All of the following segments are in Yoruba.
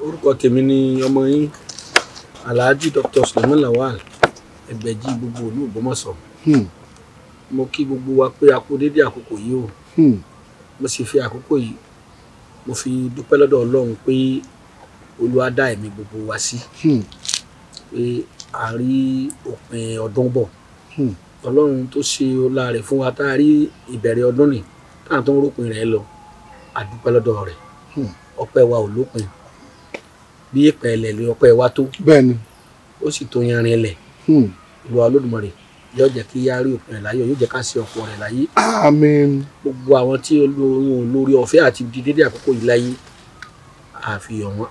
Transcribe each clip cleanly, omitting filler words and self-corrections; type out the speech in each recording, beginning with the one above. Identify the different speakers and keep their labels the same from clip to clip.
Speaker 1: Orúkọ tèmi ni ọmọ yín Alhaji Dr. Suleiman Lawal Ẹgbẹ̀jì gbogbo ìlú Ògbómọ̀ṣọ́. Mo kí gbogbo wa pé a kú dédé àkókò yìí o. Mo sì fi àkókò yìí mo fi dúpẹ́ lọ́dọ̀ Ọlọ́run pé Olúwa dá ẹ̀mí gbogbo wa sí. Pé a rí òpin ọdún bọ̀. Ọlọ́run tó ṣe ọlá rẹ̀ fún wa tá a rí ìbẹ̀rẹ̀ ọdún ni tá à ń tó ń rópin rẹ̀ lọ. A dúpẹ́ lọ́dọ̀ rẹ̀. Ọpẹ́ wa ò lópin. Bí ìpẹ̀lẹ̀ lè ọpẹ́ wa tó.
Speaker 2: Bẹ́ẹ̀ni.
Speaker 1: Ó sì tó yanrin ẹlẹ̀. Olúwa Olódùmarè yóò jẹ́ kí a rí òpin rẹ̀ láyọ̀, yóò jẹ́ ká ṣe ọ̀pọ̀ rẹ̀ láyé.
Speaker 2: Àmín.
Speaker 1: Gbogbo àwọn tí olórí ọ̀fẹ́ àti di dédé àkókò yìí láyé àfihàn wọn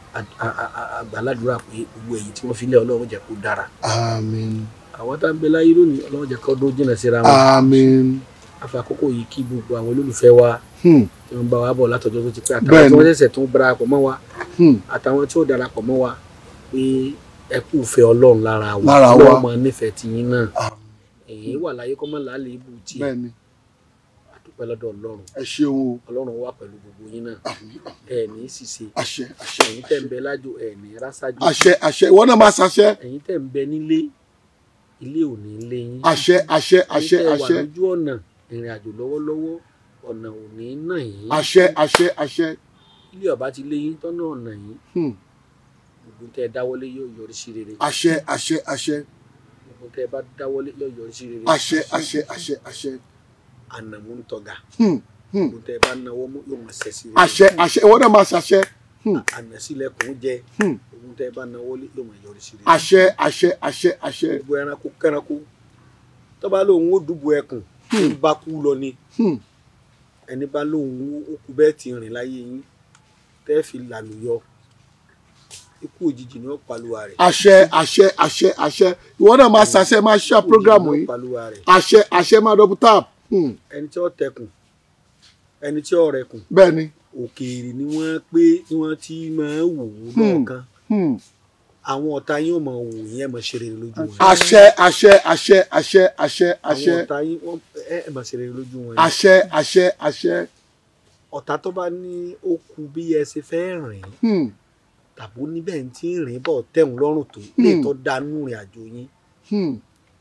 Speaker 1: àgbàládùúrà pé gbogbo èyí tí wọ́n fi lé Ọlọ́run jẹ́ kó dára.
Speaker 2: Àmín.
Speaker 1: Àwọn tá ń bẹ láyé lónìí Ọlọ́run jẹ́ kó dó jìnnà síra wọn.
Speaker 2: Àmín.
Speaker 1: Àfi àkókò yìí kí gbogbo àwọn olólùfẹ́ wa tí wọ́n bá wa bọ̀ látọjọ́ tó ti pẹ́ àtàwọn tí wọ́n ṣẹ̀ṣẹ̀ tún darapọ̀ mọ́ wa àtàwọn tí ó darapọ̀ mọ́ wa pé ẹ kú ìfẹ́ Ọlọ́run lára wa Ọlọ́run máa nífẹ̀ẹ́ tiyín náà. Èyí wà láyé kọ́ mọ́ làálẹ̀ ibù tí a dúpẹ́ lọ́dọ̀ Ọlọ́run.
Speaker 2: Ẹ ṣeun o.
Speaker 1: Ọlọ́run wà pẹ̀lú gbogbo yín náà. Ẹ ní ṣìṣe.
Speaker 2: Àṣẹ àṣẹ.
Speaker 1: Ẹ̀yin tẹ́ ń bẹ lájò ẹ ní rásájú.
Speaker 2: Àṣẹ àṣẹ. Ìwọ náà máa ṣàṣẹ.
Speaker 1: Ẹ̀yin tẹ́ ń bẹ nílé ilé ò ní lé yín.
Speaker 2: Àṣẹ àṣẹ àṣẹ
Speaker 1: Ẹ̀yin tẹ́
Speaker 2: àṣẹ.
Speaker 1: wà lójú ọ̀nà ìrìn àjò lọ́wọ́lọ́wọ́ ọ̀nà ò ní nà yín.
Speaker 2: Àṣẹ àṣẹ àṣẹ.
Speaker 1: Ilé ọba ti lé yín tọ́nà ọ̀nà yín. Gbogbo tẹ́ ẹ dáwọ́lé yóò yọrí sí rere.
Speaker 2: Àṣẹ àṣẹ àṣẹ.
Speaker 1: Gbogbo tẹ́ ẹ bá dáwọ́lé yóò yọrí sí rere.
Speaker 2: Àṣẹ àṣẹ àṣẹ àṣẹ.
Speaker 1: Ànàmú ń tọ̀gà. Gbogbo tẹ́ ẹ bá náwó mú yóò máa ṣẹ sí rere.
Speaker 2: Àṣẹ àṣẹ. Ìwọ náà máa ṣàṣẹ.
Speaker 1: Ànàsílẹ̀kùn jẹ. Gbogbo tẹ́ ẹ bá náwó lé yóò máa yọrí sí rere.
Speaker 2: Àṣẹ àṣẹ àṣẹ àṣẹ.
Speaker 1: Gbogbo ẹranko kẹranko tó bá lóun ó dùbò ẹkùn tó bá kú lọ ni. Ẹni bá lóun ó kú bẹ́ẹ̀ ti rìn láyé yín tẹ́ fi làlùyọ ikú òjijì ni ó paluwa rẹ̀.
Speaker 2: Àṣẹ àṣẹ àṣẹ àṣẹ. Ìwọ náà máa ṣàṣẹ máa ṣá program yìí. Àṣẹ àṣẹ máa double tap.
Speaker 1: Ẹni tí ó tẹkùn ẹni tí ó rẹkùn.
Speaker 2: Bẹ́ẹ̀ni.
Speaker 1: Òkèèrè ni wọ́n pé tí wọ́n ti máa ń wò ó lọ́ọ̀kan. Àwọn ọ̀tá yín ò mọ̀ wò yín ẹ̀ mọ̀ ṣe rere lójú wọn.
Speaker 2: Àṣẹ àṣẹ àṣẹ àṣẹ àṣẹ àṣẹ.
Speaker 1: Àwọn ọ̀tá yín ẹ̀ mọ̀ ṣe rere lójú wọn.
Speaker 2: Àṣẹ àṣẹ àṣẹ.
Speaker 1: Ọ̀tá tó bá ní ó kù bí ẹ ṣe fẹ́ rìn tàbí níbẹ̀ tí ń rìn bọ̀ tẹ̀hún lọ́rùn tó lè tọ́ dánú ìrìn àjò yín.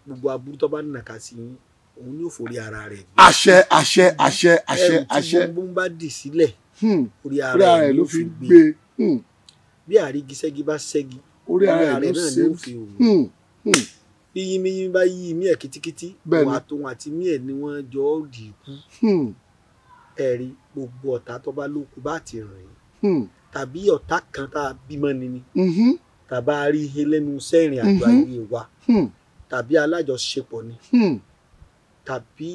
Speaker 1: Gbogbo aburú tó bá nàka sí yín òun ni ó forí ara rẹ̀ gbé.
Speaker 2: Àṣẹ àṣẹ àṣẹ àṣẹ àṣẹ.
Speaker 1: ẹrù tí gbogbo ń bá dì sílẹ̀ orí ara rẹ̀ ló fi gbé. Bí àrígiṣẹ́gi bá ṣẹ́gi orí ara rẹ̀ náà ló fi òun. Bí yínmíyín bá yí imí ẹ̀ kitikiti òun àtòun àti imí ẹ̀ ni wọ́n jọ dì í kú. Ẹ̀rí gbogbo ọ̀tá tó bá lókun bá ti rìn tàbí ọ̀tá kan tá a bímọ ni tàbá rí ihe lẹ́nu sẹ́rìn àjò ayé wa tàbí alájọṣepọ̀ ni tàbí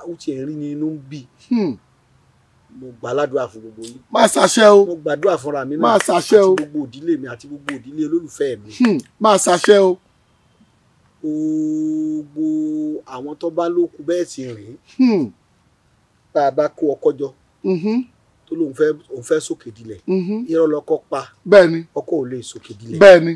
Speaker 1: ó ti rí ni inú ń bì. Mo gbàládùá fún gbogbo yín.
Speaker 2: Máa ṣàṣẹ o.
Speaker 1: Mo gbàdúrà fúnra mi náà.
Speaker 2: Máa ṣàṣẹ o.
Speaker 1: Àti gbogbo ìdílé mi àti gbogbo ìdílé olólùfẹ́ mi.
Speaker 2: Máa ṣàṣẹ o.
Speaker 1: Gbogbo àwọn tó bá lókun bẹ́ẹ̀ ti rìn tá a bá kó ọkọ jọ tó lóun fẹ́ sókè dilẹ̀ irọ́ lọ́kọ́ pa.
Speaker 2: Bẹ́ẹ̀ni.
Speaker 1: Ọkọ ò lè sókè dilẹ̀.
Speaker 2: Bẹ́ẹ̀ni.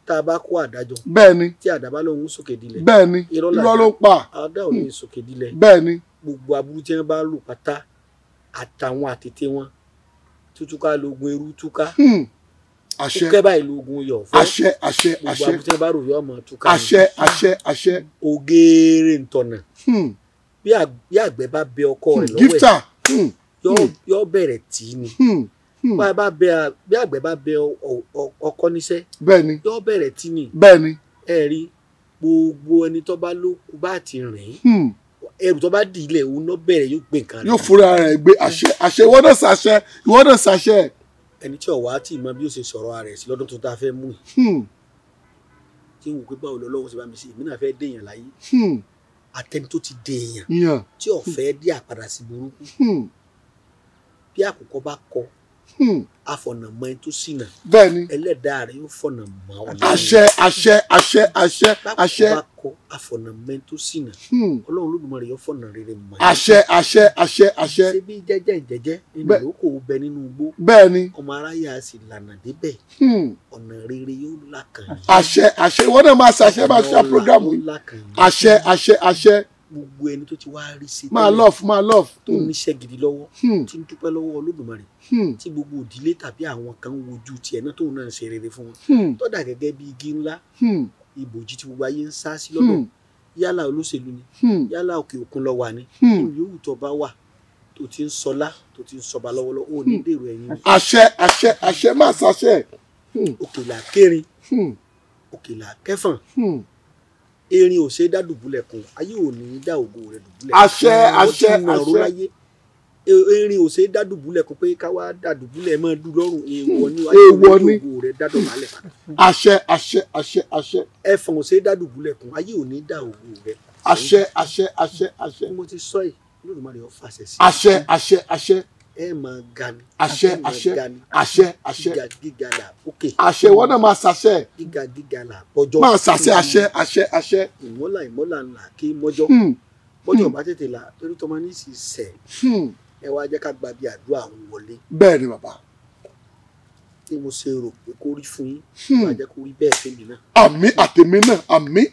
Speaker 1: Tá a bá kó àdájọ.
Speaker 2: Bẹ́ẹ̀ni.
Speaker 1: Tí àdá bá lóun sókè dilẹ̀.
Speaker 2: Bẹ́ẹ̀ni.
Speaker 1: Irọ́
Speaker 2: ló pa.
Speaker 1: Àdá ò lè sókè dilẹ̀.
Speaker 2: Bẹ́ẹ̀ni.
Speaker 1: Gbogbo aburú tí wọ́n bá lù pátá àtàwọn àtètè wọn tútúká lóògùn eru túká.
Speaker 2: Àṣẹ.
Speaker 1: Túkẹ́ báyìí lóògùn yọ̀ fẹ́.
Speaker 2: Àṣẹ àṣẹ àṣẹ.
Speaker 1: Gbogbo aburú tí wọ́n bá rò yọ ọmọ túká.
Speaker 2: Àṣẹ àṣẹ àṣẹ.
Speaker 1: Ògèrè ntọ̀nà. Bí àgbẹ̀ bá bẹ ọkọ rẹ̀ lọ́wọ́ ẹ̀.
Speaker 2: Gíftà.
Speaker 1: Yọ bẹ̀rẹ̀ tì í ni. Bí àgbẹ̀ bá bẹ ọkọ níṣẹ́.
Speaker 2: Bẹ́ẹ̀ni.
Speaker 1: Yọ bẹ̀rẹ̀ tì í ni.
Speaker 2: Bẹ́ẹ̀ni.
Speaker 1: Ẹ rí gbogbo ẹni tó bá lókun bá ti rìn ẹrù tó bá dì í lẹ̀ òun náà bẹ̀rẹ̀ yóò gbé nǹkan rẹ̀.
Speaker 2: Yóò fúnra rẹ̀ gbé àṣẹ àṣẹ. Ìwọ náà ṣàṣẹ. Ìwọ náà ṣàṣẹ.
Speaker 1: Ẹni tí ọ̀wá tí mọ bí ó ṣe sọ̀rọ̀ ara rẹ̀ sí lọ́dún tó tá a fẹ́ mú yìí. Tí n wò pé báwo lọ́wọ́ ṣe bá mi ṣe èmi náà fẹ́ dèèyàn láyé. Àtẹni tó ti dèèyàn tí ò fẹ́ dí àpadà sí burúkú. Bí àkùkọ bá kọ àfọ̀nàmọ́ ẹni tó ṣìnà.
Speaker 2: Bẹ́ẹ̀ni.
Speaker 1: Ẹlẹ́dàá rẹ̀ yóò fọ̀nà mọ́ ọ.
Speaker 2: Àṣẹ àṣẹ àṣẹ àṣẹ àṣẹ.
Speaker 1: Bákùkọ bá kọ àfọ̀nàmọ́ ẹni tó ṣìnà. Ọlọ́run Olódùmarè yóò fọ̀nà rere mọ́.
Speaker 2: Àṣẹ àṣẹ àṣẹ àṣẹ.
Speaker 1: Ṣé bí jẹ́jẹ́ nínú ìlókò bẹ nínú igbó.
Speaker 2: Bẹ́ẹ̀ni.
Speaker 1: Ọmọ aráyé a sì lànà débẹ̀. Ọ̀nà rere yóò là kàn yín.
Speaker 2: Àṣẹ àṣẹ. Ìwọ náà máa ṣàṣẹ máa ṣá program yìí. Àṣẹ àṣẹ àṣẹ.
Speaker 1: gbogbo ẹni tó ti wá rí sí
Speaker 2: máa love
Speaker 1: tó níṣẹ́ gidi lọ́wọ́ tí ń dúpẹ́ lọ́wọ́ Olódùmarè tí gbogbo ìdílé tàbí àwọn kan wojú tiẹ̀ náà tóun náà ṣe rere fún wọn tó dà gẹ́gẹ́ bí igi ńlá ibòjì tí gbogbo ayé ń sá sí lọ́dọ̀ yálà olóṣèlú ni yálà òkè òkun lọ wà ní yòówù tó bá wà tó ti ń sọlá tó ti ń sọba lọ́wọ́lọ́wọ́ ò ní dèrò ẹ̀yìn.
Speaker 2: àṣẹ máa ṣàṣẹ.
Speaker 1: òkèlà kérin òkèlà kẹfàn erin ò ṣe é dá dùbúlẹ̀ kun ayé ò ní í dá ògo rẹ̀ dùbúlẹ̀.
Speaker 2: àṣẹ.
Speaker 1: erin ò ṣe é dá dùbúlẹ̀ kun pé ká wá dá dùbúlẹ̀ máa dùn lọ́rùn èèwọ̀ ni ayé ò ní ògo rẹ̀ dá dọ̀bálẹ̀ padà.
Speaker 2: àṣẹ.
Speaker 1: ẹfọ̀n ò ṣe é dá dùbúlẹ̀ kun ayé ò ní í dá ògo rẹ̀.
Speaker 2: àṣẹ.
Speaker 1: mo ti sọ yìí Olódùmarè ó fàṣẹ sí.
Speaker 2: àṣẹ.
Speaker 1: ẹ máa ga ni.
Speaker 2: àṣẹ.
Speaker 1: gíga là òkè.
Speaker 2: àṣẹ wọn náà máa ṣàṣẹ.
Speaker 1: gíga là bọjọ.
Speaker 2: máa ṣàṣẹ àṣẹ.
Speaker 1: ìmọ́là ńlá kí mọ́jọ́. bọ́jọ́ bá tètè là torí tọmọ ní sì sẹ̀. ẹ wá jẹ́ ká gba bí àdúrà àwọn wọlé.
Speaker 2: bẹ́ẹ̀ ni bàbá.
Speaker 1: tí mo ṣe rò pé kó rí fún yín wàá jẹ́ kó rí bẹ́ẹ̀ fèmí náà.
Speaker 2: àmín àtèmi náà àmín.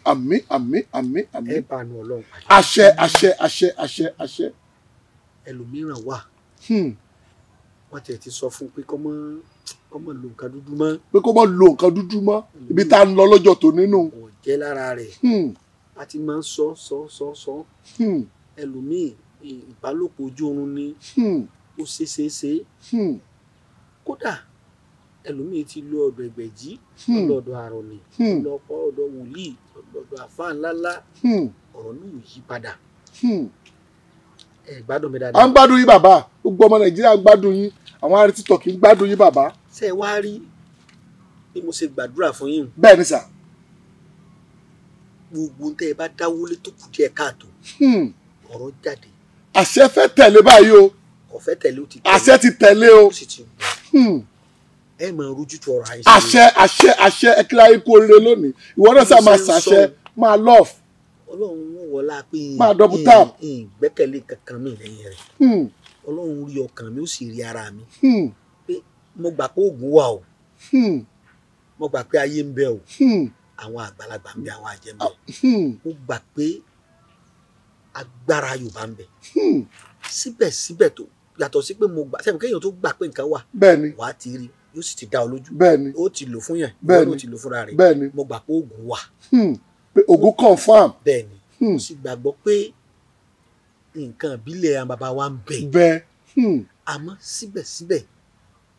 Speaker 1: ẹ bá nu Ọlọ́run pàdé.
Speaker 2: àṣẹ.
Speaker 1: ẹlòmíràn wà wọ́n tiẹ̀ ti sọ fún un pé kó mọ́ lo nǹkan dúdú mọ́.
Speaker 2: ibi tá a ń lọ lọ́jọ́ tó nínú.
Speaker 1: kò jẹ́ lára rẹ̀ a ti máa ń sọ ẹlòmíì ìbálòpọ̀ ojú oorun ni ó ṣeéṣe kódà ẹlòmíì ti lọ ọ̀dọ̀ ẹgbẹ̀jì lọ́dọ̀ àrọ̀nì lọ́pọ̀ ọ̀dọ̀ wòlíì lọ́dọ̀ àfáà ńláńlá ọ̀rọ̀ náà ò yí padà. ẹ gbádùn mi dáadáa.
Speaker 2: à ń gbádùn yín bàbá gbogbo ọmọ Nàìjíríà ń gbádùn yín àwọn ará TikTok ń gbádùn yín bàbá.
Speaker 1: ṣé ẹ wá rí bí mo ṣe gbàdúrà fún yín.
Speaker 2: bẹ́ẹ̀ ni sà.
Speaker 1: gbogbo tẹ́ ẹ bá dáwọ́lé tó kù díẹ̀ káàtó ọ̀rọ̀ jáde.
Speaker 2: àṣẹ fẹ́ tẹ̀lé báyìí o.
Speaker 1: kò fẹ́ tẹ̀lé o ti tẹ̀lé.
Speaker 2: àṣẹ ti tẹ̀lé o.
Speaker 1: ó sì ti gbọ́. ẹ máa rojú tu ọ̀rọ̀ àìsàn.
Speaker 2: àṣẹ ẹ kíláyé kú oríire lónìí ìwọ náà sá máa ṣàṣẹ máa love.
Speaker 1: Ọlọ́run wọn wọlá pé
Speaker 2: máa double tap.
Speaker 1: ìgbẹ́kẹ̀lé kankan mi lẹ́yìn rẹ̀. Ọlọ́run rí ọkàn mi ó sì rí ara mi. pé mo gbà pé oògùn wà o. mo gbà pé ayé ń bẹ o. àwọn àgbàlagbà ń bẹ àwọn àjẹ́ ń bẹ. mo gbà pé agbára Yorùbá ń bẹ. síbẹ̀síbẹ̀ tó yàtọ̀ sí pé mo gbà sẹ́mi kéèyàn tó gbà pé nǹkan wà.
Speaker 2: bẹ́ẹ̀ni
Speaker 1: wà á ti rí yóò sì ti dá ọ lójú.
Speaker 2: bẹ́ẹ̀ni
Speaker 1: ó ti lò fún yẹn.
Speaker 2: bẹ́ẹ̀ni
Speaker 1: ó ti lò fúnra rẹ̀.
Speaker 2: bẹ́ẹ̀ni
Speaker 1: mo gbà pé oògùn wà.
Speaker 2: pé oògùn confam.
Speaker 1: bẹ́ẹ̀ni mo sì gbàgbọ́ pé nǹkan ìbílẹ̀ àwọn bàbá wa ń bẹ.
Speaker 2: bẹ́ẹ̀.
Speaker 1: àmọ́ síbẹ̀síbẹ̀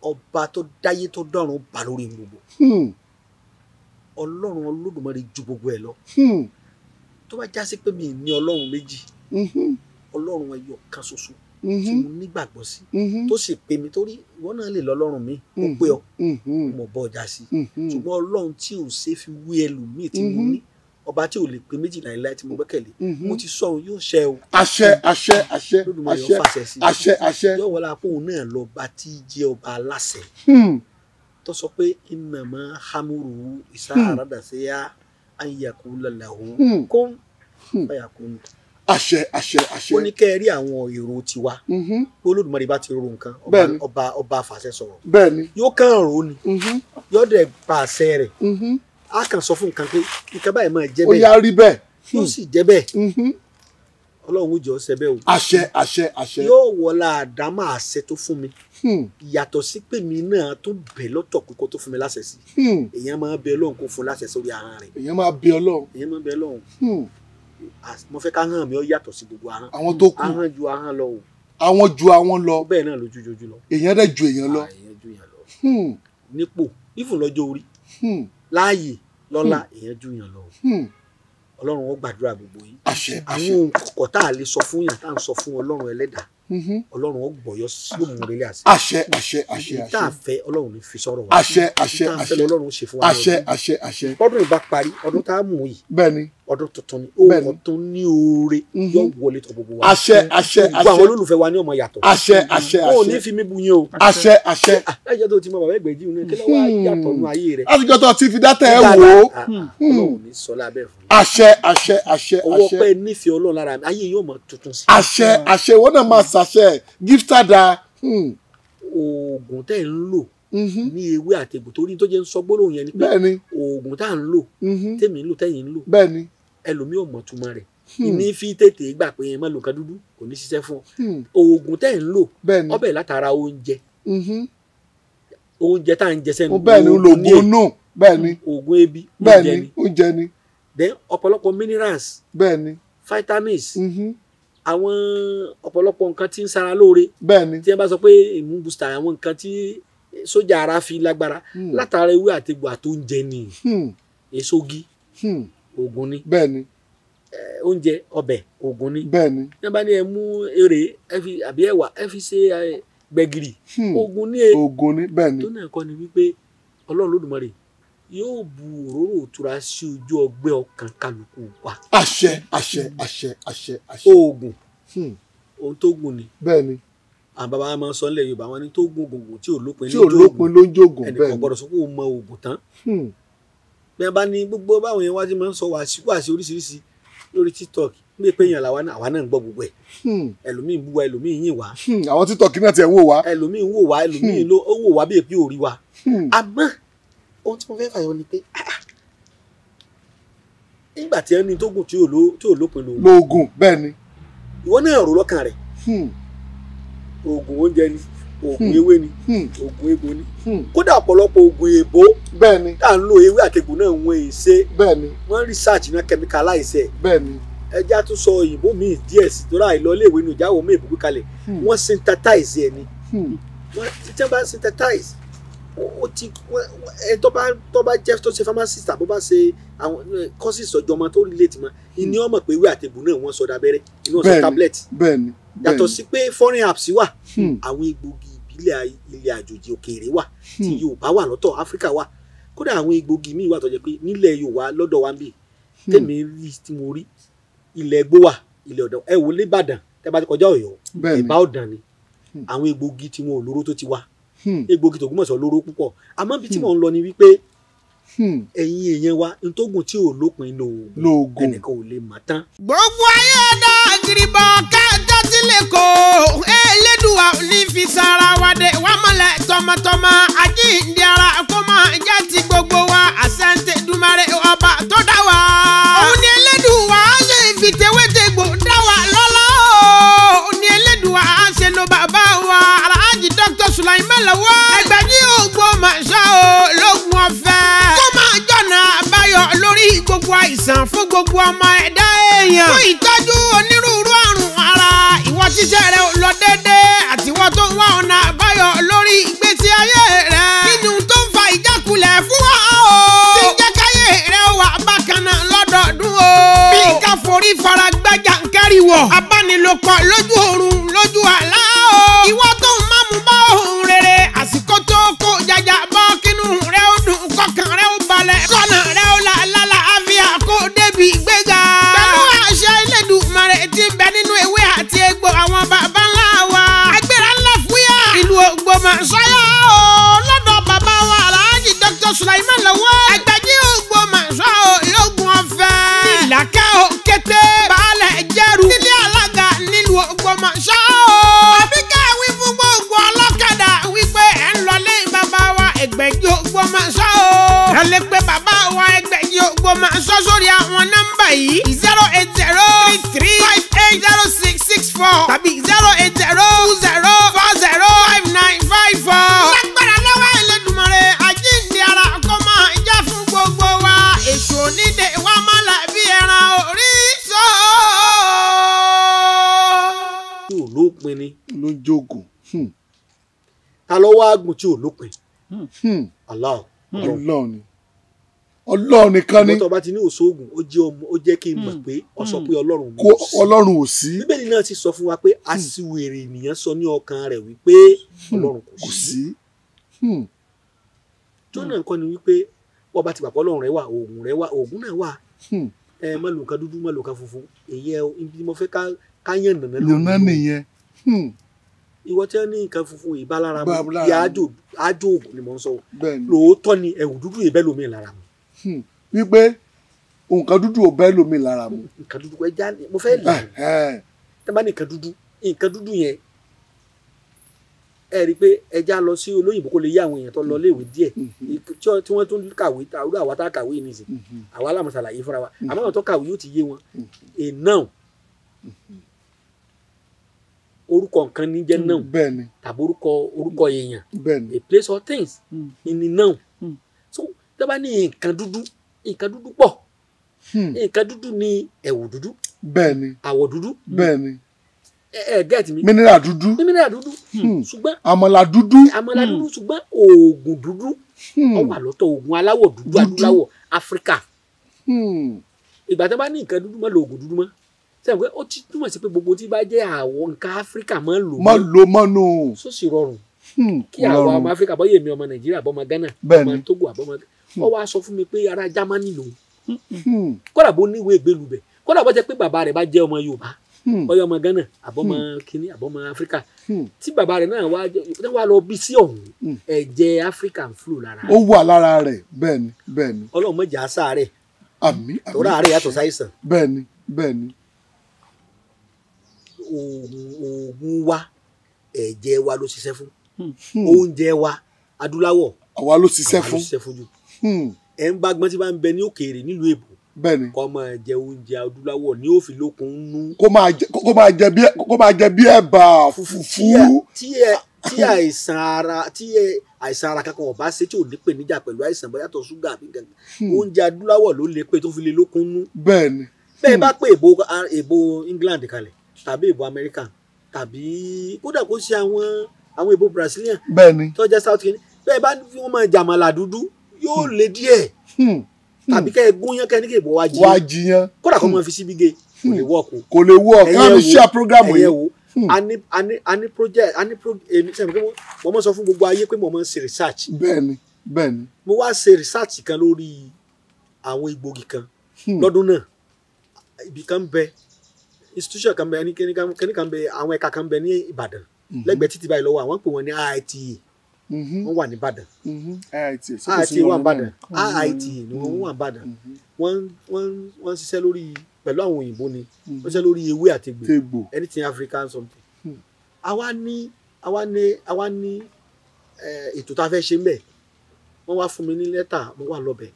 Speaker 1: ọba tó dáyé tó dọ̀run bá lórí gbogbo. Ọlọ́run Olódùmarè ju gbogbo ẹ̀ lọ. tó bá já sí pé mi ní Ọlọ́run méjì Ọlọ́run ẹyọ kan ṣoṣo tí mo nígbàgbọ́ sí tó sì pè mí torí ìwọ náà lè lọ́lọ́run mi ó pé ọ mo bọ́ ọjà sí ṣùgbọ́n Ọlọ́run tí ò ṣe fi wí ẹlòmíì tí mo ní ọba tí ò lè pé méjì láìláì tí mo gbẹ́kẹ̀lé mo ti sọ òun yóò ṣẹ o.
Speaker 2: àṣẹ
Speaker 1: Olódùmarè yóò fàṣẹ sí yóò wọlé apò òun náà lọ́ba tí jẹ́ ọba aláṣẹ tó sọ pé ìnàmọ́ hamuru ìsáàràdàṣẹ́yà ayakulalahu kó fàyàkùn.
Speaker 2: àṣẹ.
Speaker 1: ó ní kẹ́ ẹ rí àwọn èrò tiwa Olódùmarè bá ti ro nǹkan ọba àfàṣẹ sọ̀rọ̀
Speaker 2: bẹ́ẹ̀ni
Speaker 1: yóò kàn rò ó ni yóò dẹ̀ pa àṣẹ rẹ̀ a kàn sọ fún nǹkan pé nǹkan báyìí máa jẹ́ bẹ́ẹ̀
Speaker 2: ó yá rí bẹ́ẹ̀
Speaker 1: yóò sì jẹ́ bẹ́ẹ̀ Ọlọ́run ó jọ ṣe bẹ́ẹ̀ o.
Speaker 2: àṣẹ.
Speaker 1: yóò wọlá àdámà àṣẹ tó fún mi yàtọ̀ sí pé mi náà tó bẹ̀ lọ́tọ̀ kókó tó fún mi láṣẹ sí èèyàn máa bẹ Ọlọ́run kó fún láṣẹ sórí ahọ́n rẹ̀.
Speaker 2: èèyàn máa bẹ Ọlọ́run.
Speaker 1: mo fẹ́ ká hàn mí ó yàtọ̀ sí gbogbo ahọ́n.
Speaker 2: àwọn tó kù
Speaker 1: ahọ́n ju ahọ́n lọ o.
Speaker 2: àwọn ju àwọn lọ.
Speaker 1: bẹ́ẹ̀ náà lójú jojú lọ.
Speaker 2: èèyàn dẹ̀ ju èèyàn lọ.
Speaker 1: èèyàn ju èèyàn lọ. nípò ìfún lọ́jọ́ orí láàyè lọ́lá èèyàn ju èèyàn lọ. Ọlọ́run ó gbàdúrà gbogbo yín. àwọn ohun kọ̀ọ̀kan tá a lè sọ fún yàn tá à ń sọ fún Ọlọ́run ẹlẹ́dàá Ọlọ́run ó gbọ̀yọ́ yóò mú relé àṣẹ.
Speaker 2: àṣẹ.
Speaker 1: tá a fẹ́ Ọlọ́run ní fi sọ̀rọ̀ wa.
Speaker 2: àṣẹ.
Speaker 1: tá a fẹ́ Ọlọ́run ṣe fún wa.
Speaker 2: àṣẹ.
Speaker 1: ọdún ìbá parí ọdún tá a mú yìí.
Speaker 2: bẹ́ẹ̀ni.
Speaker 1: ọdún tuntun ni ohun tó ní oore yóò wọlé tó gbogbo wa.
Speaker 2: àṣẹ.
Speaker 1: gbogbo àwọn olólùfẹ́ wa ní ọmọ yàtọ̀.
Speaker 2: àṣẹ.
Speaker 1: ó ní fi mí bu yín o.
Speaker 2: àṣẹ.
Speaker 1: láyé tó ti mọ bàbá Ẹgbẹ̀jì ní kí ló wá yàtọ̀ nínú ayé rẹ̀.
Speaker 2: látijọ́ tó ti fi dátà ẹ̀ wò ó.
Speaker 1: Ọlọ́run ní sọ lábẹ́ fún mi.
Speaker 2: àṣẹ.
Speaker 1: owó pẹ́ nífẹ̀ẹ́ Ọlọ́run lára mi ayé yóò mọ tuntun sí.
Speaker 2: àṣẹ wọn náà máa ṣàṣẹ giftada.
Speaker 1: oògùn tẹ́ ń lò ní ewé àtegbò torí tó jẹ́ ń sọ gbólóhùn yẹn ni pé oògùn tá à ń lò tèmi ń lò tẹ́yìn ń lò
Speaker 2: bẹ́ẹ̀ni
Speaker 1: ẹlòmíì ò mọ̀ túmọ̀ rẹ̀ ìní fi tètè gbà pé ẹ má lo nǹkan dúdú kò ní ṣiṣẹ́ fún ọ oògùn tẹ́ ń lò ọbẹ̀ látara oúnjẹ oúnjẹ tá à ń jẹ sẹ́nu
Speaker 2: bẹ́ẹ̀ ni lògùn nù bẹ́ẹ̀ ni
Speaker 1: oògùn ebi
Speaker 2: oúnjẹ ni
Speaker 1: then ọ̀pọ̀lọpọ̀ minerals
Speaker 2: bẹ́ẹ̀ ni
Speaker 1: vitamins àwọn ọ̀pọ̀lọpọ̀ nǹkan tí ń ṣara lóore
Speaker 2: bẹ́ẹ̀ ni
Speaker 1: tí wọ́n bá sọ pé immune booster àwọn nǹkan tí sójà ara fi lágbára látara ewé àtegbò àtóúnjẹ ni èsogi oògùn ni
Speaker 2: bẹ́ẹ̀ ni
Speaker 1: oúnjẹ ọbẹ̀ oògùn ni
Speaker 2: bẹ́ẹ̀ ni
Speaker 1: tí wọ́n bá ní ẹ mú èrè ẹ fi àbí ẹ̀wà ẹ fi ṣe gbẹ̀gìrì oògùn ni
Speaker 2: bẹ́ẹ̀ ni
Speaker 1: tó náà kọ́ ni wípé Ọlọ́run Olódùmarè yóò bu òróró òtura sí ojú ọgbẹ́ ọkàn kálukú wa.
Speaker 2: àṣẹ àṣẹ àṣẹ àṣẹ àṣẹ.
Speaker 1: oògùn ohun tó gùn ni.
Speaker 2: bẹ́ẹ̀ ni.
Speaker 1: àwọn bàbá wa máa ń sọ nílẹ̀ Yorùbá wọn ni tó gùn gùngùn tí ò lópin
Speaker 2: ló ń jógùn bẹ́ẹ̀ ni.
Speaker 1: ẹnìkan gbọ́dọ̀ sọ pé ó mọ oògùn tán. bí wọ́n bá ní gbogbo báwọn yẹn wá ti máa ń sọ wàásù oríṣiríṣi lórí TikTok ní pé èèyàn làwa náà ń gbọ́ gbogbo ẹ̀. ẹlòmíì ń bú wa ẹlòmíì yìn wá.
Speaker 2: àwọn TikTok náà ti ẹ̀ ń wò wá.
Speaker 1: ẹlòmíì ń wò wá ẹlòmíì ó wò wá bí èpè ò rí wa. àmọ́ ohun tí mo fẹ́ fàyọ ni pé nígbà tí ẹni tó gùn tí ò lópin
Speaker 2: lóògùn bẹ́ẹ̀ ni.
Speaker 1: ìwọ náà rò lọ́kàn rẹ̀ oògùn oúnjẹ ni oògùn ewé ni oògùn egbò ni kódà ọ̀pọ̀lọpọ̀ oògùn èbó
Speaker 2: bẹ́ẹ̀ ni
Speaker 1: tá à ń lo ewé àtegbò náà wọ́n èsè
Speaker 2: bẹ́ẹ̀ ni
Speaker 1: wọ́n research náà chemicalize ẹ̀
Speaker 2: bẹ́ẹ̀ ni
Speaker 1: ẹja tún sọ òyìnbó míì díẹ̀ sí tó ráì lọ iléèwé ní ìjáwó mi ìbùkún kalẹ̀ wọ́n synthesize ẹ̀ ni wọ́n ti tẹ́ bá synthesize ó ti ẹ tó bá jẹ́ tó ṣe pharmacist àbó bá ṣe àwọn courses ọjọ́mọ tó relate mọ́ ìní ọmọ pé ewé àtegbò náà wọ́n sọ dábẹ́rẹ́ inú ọ̀sán tablet
Speaker 2: bẹ́ẹ̀ni
Speaker 1: yàtọ̀ sí pé foreign apps wà àwọn egbògi ìbílẹ̀ ilẹ̀ àjòjì òkèèrè wà tí Yorùbá wà lọ́tọ̀ Áfíríkà wà kódà àwọn egbògi míì wà tó jẹ́ pé nílẹ̀ Yorùbá lọ́dọ̀ wa ń bì tèmi rí tí mo rí ilẹ̀ Ẹ̀gbó wà ilẹ̀ Ọ̀dàn ẹ wò l'Íbàdàn tẹ́ bá ti kọjá Ọ̀yọ́ Ẹ̀bá Ọ̀dàn ni àwọn egbògi tí wọn ò lóró tó ti wá egbògi t'Ògbómọ̀ṣọ́ lóró púpọ̀ àmọ́ bí tí mò ń lọ ni wípé ẹ̀yin èèyàn wa ntógùn tí ò lópin lóògùn ẹnìkan ò lè mọ̀ tán.
Speaker 3: gbogbo ayé dá gíríbọ̀ kájọ́ tí lè kó Elédùà ní fi sára wa dé wà mọ́lẹ̀ tọmọtọmọ àjíǹde ara kó máa jẹ́ ti gbogbo wa àṣẹ́ǹtẹ̀ dùmarè ọba tó dá wa. òun ni Elédùà ṣe fi tewétegbò dá wa lọ́lá òun ni Elédùà ṣe lo bàbá wa Alhaji Dr. Sulaiman Lawal Ẹgbẹ́jí Ògbómọ̀ṣọ́ lógún ọ̀fẹ́ kó máa jọ̀nà àbáyọ lórí gbogbo àìsàn fún gbogbo ọmọ ẹ̀dá èèyàn fún ìtọ́jú onírúurú àrùn ara ìwọ tíṣẹ́ rẹ lọ déédéé àtiwọ́ tó ń wá ọ̀nà àbáyọ lórí ìgbésí ayé rẹ nínú tó ń fa ìjákulẹ̀ fún wa o tí ń jẹ́ káyé rẹ wà bákan náà lọ́dọọdún o bí ká forí fara gbájà ń kẹ́rìwọ̀ abánilòpọ̀ lójú oorun lójú àlá o ìwọ tó ń mámú bá ohun rere àsìkò tó kó jàjà bọ́ kínú rẹ ó dùn kọkàn rẹ ó balẹ̀ sọ́nà rẹ ó là lálàáfíà kó débi ìgbéga pẹ̀lú àṣẹ Elédùmarè tí ń bẹ nínú ewé àti egbò àwọn baba ńlá wa agbára ńlá fúyà ìlú Ògbómọ̀ṣọ́ lọ́dọ̀ bàbá wa Alhaji Dr. Sulaiman Lawal Ẹgbẹ́jí Ògbómọ̀ṣọ́ lógún ọ̀fẹ́ nílàkẹ́ òkété baálẹ̀ jẹ́rù nílé alága nílùú Ògbómọ̀ṣọ́ àbíkẹ́ wí fún gbogbo ọlọ́kadà wípé ẹ̀ ń lọlé bàbá wa Ẹgbẹ́jí Ògbómọ̀ṣọ́ ẹ lè pe bàbá wa Ẹgbẹ́jí Ògbómọ̀ṣọ́ sórí àwọn nọ́mbà yìí 08033580664 tàbí 08020405954. lágbára lọ́wọ́ Elédùmarè àjíǹde ara kó máa jẹ́ fún gbogbo wa èṣù onídé wa má là bí ẹran orí sọ.
Speaker 1: tí ò lópin ni
Speaker 2: ló ń jogun.
Speaker 1: ta ló wá gùn tí ò lópin Allah
Speaker 2: Ọlọ́run ni Ọlọ́run nìkan ni.
Speaker 1: mọ́tò bá ti ní òṣoògùn ó jẹ́ kí n mọ̀ pé ọ sọ pé Ọlọ́run
Speaker 2: ò sí.
Speaker 1: Bíbélì náà ti sọ fún wa pé aṣiwèrè ènìyàn sọ ní ọkàn rẹ̀ wípé Ọlọ́run kò sí. jọ́nà nǹkan ni wípé wọ́n bá ti pàpọ̀ Ọlọ́run rẹ̀ wà oògùn náà wà má lo nǹkan dúdú má lo nǹkan funfun èyí ẹ ibi mo fẹ́ ká yàn nàná
Speaker 2: lónìí nìyẹn.
Speaker 1: ìwọ tí wọn ní nǹkan funfun yìí bá lára mu ìyá àjò oògùn ni mò ń sọ lóòótọ́ ni ẹ̀wù dúdú yìí bẹ́ẹ̀ lómi lára mu.
Speaker 2: wípé nǹkan dúdú ò bẹ́ẹ̀ lómi lára mu.
Speaker 1: nǹkan dúdú ẹja mo fẹ́ lè tẹ́ bá ní nǹkan dúdú yẹn ẹ rí i pé ẹja lọ sí olóyìnbó kó lè yé àwọn èèyàn tó lọ léèwé díẹ̀ tí wọ́n tún kàwé àwùjọ àwa tá kàwé yìí nìsín àwa làmọ̀ ṣàlàyé fúnra wa àmọ́ àwọn tó kàwé yóò ti yé wọn a noun orúkọ nǹkan ní jẹ́ noun tàbí orúkọ èèyàn a place or things ní noun so tó bá ní nǹkan dúdú pọ̀ nǹkan dúdú ní ẹ̀wù dúdú àwọ̀ dúdú get me
Speaker 2: mineral dúdú
Speaker 1: ṣùgbọ́n
Speaker 2: àmàlà dúdú
Speaker 1: ṣùgbọ́n oògùn dúdú ó wà lọ́tọ̀ oògùn aláwọ̀ dúdú adúláwọ̀ Áfíríkà ìgbà tí wọ́n bá ní nǹkan dúdú mọ́ lo oògùn dúdú mọ́ sẹ́yìn pé ó ti túmọ̀ sí pé gbogbo tí bá jẹ́ àwọ̀ nǹkan Áfíríkà mọ́ lò
Speaker 2: mọ́nù
Speaker 1: sósì rọrùn kí àwọn ọmọ Áfíríkà bọ́ yèmí ọmọ Nàìjíríà àbọ̀mọ Ghana ọmọ Togo àbọ̀mọ ó wá sọ fún mi pé ará Jámánì lòun kódà bó níwèé ìgbélú bẹ̀ kódà bó jẹ́ pé bàbá rẹ̀ bá jẹ́ ọmọ Yorùbá bọ́yọ̀ ọmọ Ghana àbọ̀mọ kínní àbọ̀mọ Áfíríkà tí bàbá rẹ̀ náà wá lọ bí sí ọ̀hún ẹ̀jẹ̀ Áfíríkà ń flow lára
Speaker 2: ó wà lára rẹ̀ bẹ́ẹ̀ni
Speaker 1: Ọlọ́run má jẹ́ àṣà rẹ̀
Speaker 2: àmín
Speaker 1: tọ́ra àárẹ̀ yàtọ̀ sáìsàn
Speaker 2: bẹ́ẹ̀ni
Speaker 1: oògùn wa ẹ̀jẹ̀ wa ló ṣiṣẹ́ fún oúnjẹ wa adúláwọ̀
Speaker 2: àwa ló ṣiṣẹ́ fún
Speaker 1: jù ẹ̀ ń bá gbọ́n tí bá ń bẹ ní òkèèrè nílùú èbó
Speaker 2: bẹ́ẹ̀ni
Speaker 1: kó máa jẹ oúnjẹ adúláwọ̀ ní òfin lókun nú
Speaker 2: kó máa jẹ bí ẹ̀bà fùfú
Speaker 1: tí àìsàn ara kankan ọba ṣe tí ò ní pè níjà pẹ̀lú àìsàn bóyá tó ṣúgà àbí gangan oúnjẹ adúláwọ̀ ló lè pè tó fi lè lókun nú bẹ́ẹ̀ bá pé èbó England kalẹ̀ tàbí èbó American tàbí kódà kó ṣe àwọn èbó Brazilian tó jẹ́ South Kenya bẹ́ẹ̀ bá fi wọ́n máa jàmàlà dúdú yóò le díẹ̀ tàbí kẹ́ ẹ gún yán kẹ́ ẹ ní kí èbó wá jiyán kódà kó máa fi síbi gé kò lè wọ́ọ̀kù
Speaker 2: ká mi share program yìí
Speaker 1: a ní project èmi sẹ́mi pé mo máa sọ fún gbogbo ayé pé mo máa ń ṣe research
Speaker 2: bẹ́ẹ̀ni
Speaker 1: mo wá ṣe research kan lórí àwọn egbògi kan lọ́dún náà ibì kan bẹ institution kan bẹ kíní kan bẹ àwọn ẹ̀ka kan bẹ ní Ìbàdàn lẹ́gbẹ̀ẹ́ títí báyìí lọ́wọ́ àwọn pè wọ́n ní IITA wọ́n wà ní Ìbàdàn IITA wà ní Ìbàdàn IITA ni wọ́n wà ní Ìbàdàn wọ́n ṣiṣẹ́ lórí pẹ̀lú àwọn òyìnbó ni wọ́n ṣiṣẹ́ lórí ewé àti egbò anything African something àwa ní ètò tá a fẹ́ ṣe ń bẹ̀ wọ́n wá fún mi ní lẹ́tà mo wà lọ́bẹ̀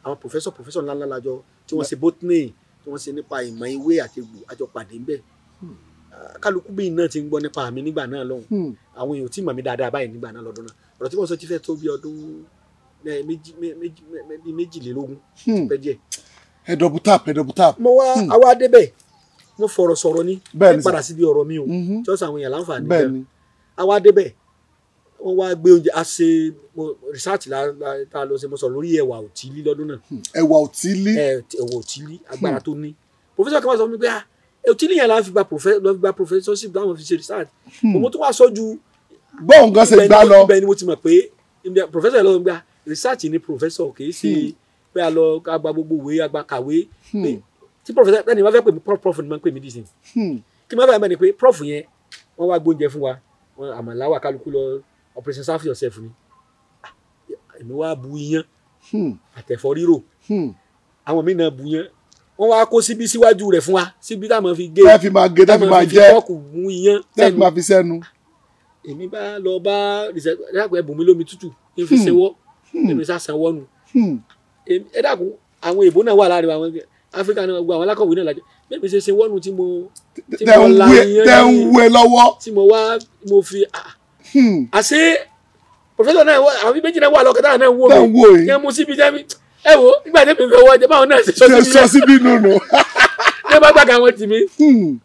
Speaker 1: àwọn professor ńláńlá lájọ tí wọ́n ṣe botany tí wọ́n ṣe nípa ìmọ̀ ewé àti egbò àjọ pàdé ń bẹ̀ kálukú bíi náà ti ń gbọ́ nípa mi nígbà náà lọ́hùn àwọn èèyàn tí mọ̀ mí dáadáa báyìí nígbà náà lọ́dún náà ọ̀rọ̀ tí mo sọ ti fẹ́ tó bí ọdún méjìlélógún pẹ́ díẹ̀.
Speaker 2: ẹ double tap.
Speaker 1: mo wá àwa débẹ̀ mo fọ̀rọ̀ sọ̀rọ̀ ní padà síbi ọ̀rọ̀ mi o tí wọ́n sọ àwọn èèyàn láǹfààní gan àwa débẹ̀ wọ́n wá gbé oúnjẹ a ṣe research tá a lọ ṣe mo sọ lórí ẹ̀wà òtílí lọ́dún náà.
Speaker 2: ẹ̀wà
Speaker 1: òtílí agbára tó ní professor kan wá sọ fún mi pé òtílí yẹn la fi gba professorship láwọn fi ṣe research mo tún wá sọ́jú
Speaker 2: bọ́ọ̀ nǹkan ṣe gbá lọ
Speaker 1: ibẹ̀ ni mo ti mọ̀ pé professor yẹn lọ́wọ́ gba research ni professor kì í ṣe pé a lọ agba gbogbo ìwé agba kàwé tí professor ẹni wọ́n fẹ́ pè mí prof ni wọ́n pè mí dísìn kí wọ́n fẹ́ mọ̀ ni pé prof yẹn wọ́n wá gbóúnjẹ fún wa àmàlà wà kálukú lọ operation serve yourself ni èmi wá bu iyán àtẹ̀fọ́ rírò àwọn míì náà bu iyán wọ́n wá kó síbí síwájú rẹ̀ fún wa síbí táwọn fi gé
Speaker 2: táwọn máa jẹ
Speaker 1: fọ́ọ̀kù mú iyán
Speaker 2: táwọn máa fi sẹ́nu.
Speaker 1: èmi bá lọ bá ẹ̀dàkùn ẹ̀bùn mi lómi tútù kí n fi ṣẹwọ́ èmi sá sanwó nù ẹ̀dàkùn àwọn èèbó náà wà láàrin àwọn áfíríkà náà gbogbo àwọn alákọ̀wé náà lájọ bẹ́ẹ̀ ṣe ṣẹwọ́ nù tí mo la iyán
Speaker 2: tẹ́ ń wé lọ́wọ́
Speaker 1: tí mo fi àṣé pòfẹ́sọ̀ náà àwọn méjì náà wà lọ́kọ̀tà náà wò mí yẹn mú síbi jẹ́mi ẹ wo nígbà tí mi fẹ́ wọ́ jẹ́ báwọn náà ṣe sọ
Speaker 2: síbi nùnú.
Speaker 1: ní bá gbàgbà àwọn tì mí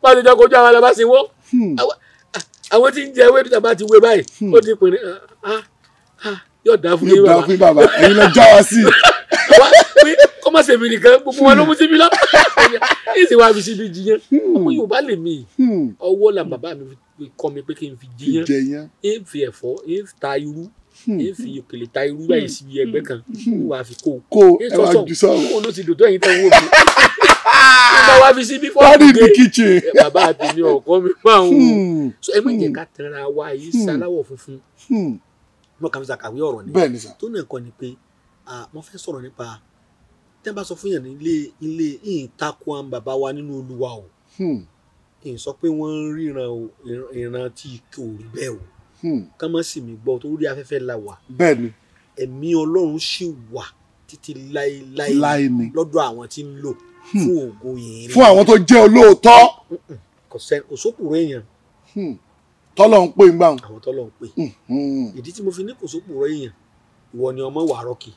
Speaker 1: bá ti jọ kojú àwọn alábá ṣe wọ́ àwọn tí ń jẹ ewé níta bá ti wé báyìí ó ti pè ní yóò dá fún yín
Speaker 2: bàbá èyí lọ já wa sí.
Speaker 1: kọ́ má ṣe mi nìkan gbogbo wọn ló mú síbi lọ èsì wa fi síbi jiyàn ọmọ Yorùbá lè mí ọwọ́ la bàbá mi kọ́ mi pé kí n fi jiyàn ń fi ẹ̀fọ́ ń ta irú ń fi òkèlè ta irú báyìí síbi ẹgbẹ́ kan ń wà fi kó
Speaker 2: ẹ wá jù sọ
Speaker 1: kó ló ti dòdò ẹ̀yin tẹ́ ń wò mí nígbà wá fi síbi fọ́ọ̀mù
Speaker 2: gé
Speaker 1: bàbá àtẹ̀mí ọkọ mi máa ń wò ẹ má jẹ́ ká tẹ̀ra wa yìí sáláwọ̀ funfun mo kàn fi ṣàkàwé ọ̀rọ̀ ni tó náà kọ́ ni pé mo fẹ́ sọ̀rọ̀ nípa tẹ́ bá sọ fún yàn ní ilé ìtakùn àwọn bàbá wa nínú Olúwa o ìsọ pé wọ́n ń ríran ìran tí kò rí bẹ́ẹ̀ o kán mọ́ sì mí gbọ́ torí afẹ́fẹ́ la wà.
Speaker 2: bẹ́ẹ̀ni.
Speaker 1: ẹ̀mí Ọlọ́run ṣì wà títí láéláé lọ́dọ̀ àwọn tí ń lò fún ògo yìí.
Speaker 2: fún àwọn tó jẹ́ olóòótọ́.
Speaker 1: kò sókùrò èèyàn.
Speaker 2: tọ́lọ̀ ń pè ń gbà wọn.
Speaker 1: àwọn tọ́lọ̀ ń pè. ìdí tí mo fi ní kò sókùrò èèyàn ìwọ ni ọmọ wà rọ́ọ̀kì.